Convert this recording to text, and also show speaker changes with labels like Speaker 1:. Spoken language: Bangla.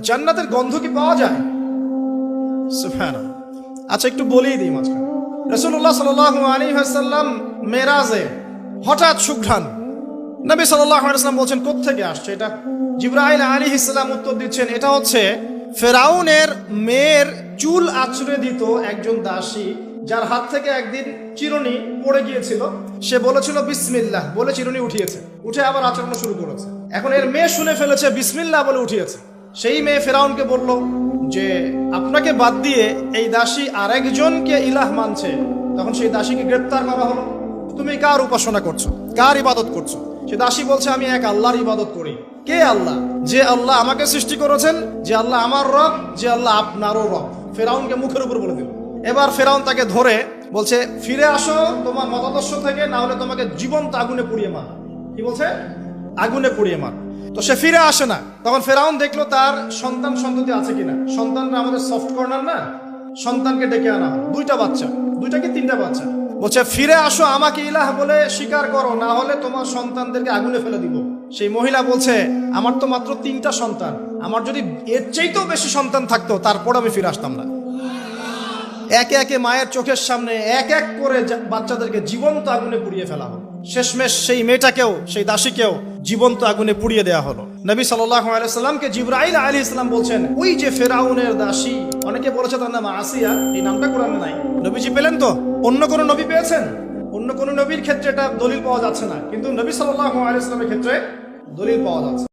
Speaker 1: জান্নাতের গন্ধ কি পাওয়া যায়? সুবহানাল্লাহ। আচ্ছা, একটু বলেই দিই মাঝখানে। রাসূলুল্লাহ সাল্লাল্লাহু আলাইহি ওয়াসাল্লাম মেরাজে হঠাৎ সুঘ্রাণ। নবী সাল্লাল্লাহু আলাইহি ওয়াসাল্লাম বলছেন, কোত্থেকে আসছে এটা? জিবরাইল আলাইহিস সালাম উত্তর দিচ্ছেন, এটা হচ্ছে ফেরাউনের মেয়ের চুল আঁচড়ে দিত একজন দাসী, যার হাত থেকে একদিন চিরুনি পড়ে গিয়েছিল। সে বলেছিল বিসমিল্লাহ বলে চিরুনি উঠিয়েছে, উঠে আবার আচরণ শুরু করেছে। এখন এর মেয়ে শুনে ফেলেছে, বিসমিল্লাহ বলে উঠিয়েছে। সেই মেয়ে ফেরাউনকে বলল যে আপনাকে বাদ দিয়ে এই দাসী আরেকজনকে ইলাহ মানছে। তখন সেই দাসীকে গ্রেপ্তার করা হলো। তুমি কার উপাসনা করছো, কার ইবাদত করছো? সে দাসী বলছে, আমি এক আল্লাহর ইবাদত করি। কে আল্লাহ? যে আল্লাহ আমাকে সৃষ্টি করেছেন, যে আল্লাহ আমার রব, যে আল্লাহ আপনারও রব। ফেরাউনকে মুখের উপর বলে দিল। এবার ফেরাউন তাকে ধরে বলছে, ফিরে আসো তোমার মতাদর্শ থেকে, না হলে তোমাকে জীবন্ত আগুনে পুড়িয়ে মার। কি বলছে? আগুনে পুড়িয়ে মার। তো সে ফিরে আসে না। তখন ফেরাউন দেখলো তার সন্তান সন্ততি আছে কিনা। সন্তানরা আমাদের সফট কর্নার না, সন্তানকে ডেকে আনা হয়। দুইটা বাচ্চা, দুইটা কি তিনটা বাচ্চা। বলছে, ফিরে আসো, আমাকে ইলাহ বলে স্বীকার করো, না হলে তোমার সন্তানদেরকে আগুনে ফেলে দিব। সেই মহিলা বলছে, আমার তো মাত্র 3টা সন্তান, আমার যদি এর চাইতেও বেশি সন্তান থাকতো তারপর আমি ফিরে আসতাম না। একে একে মায়ের চোখের সামনে এক এক করে বাচ্চাদেরকে জীবন্ত আগুনে পুড়িয়ে ফেলা হলো। শেষমেশ সেই মেয়েটাকেও, সেই দাসীকেও জীবন্ত আগুনে পুড়িয়ে দেওয়া হলো। নবী সাল্লাল্লাহু আলাইহি সাল্লামকে জিবরাইল আলাইহিস সালাম বলছেন, ওই যে ফেরাউনের দাসী, অনেকে বলেছে তার নাম আসিয়া, এই নামটা কোরআনে নাই। নবীজি পেলেন তো? অন্য কোন নবী পেয়েছেন? অন্য কোন নবীর ক্ষেত্রে এটা দলিল পাওয়া যাচ্ছে না, কিন্তু নবী সাল্লাল্লাহু আলাইহি সাল্লামের ক্ষেত্রে দলিল পাওয়া যাচ্ছে।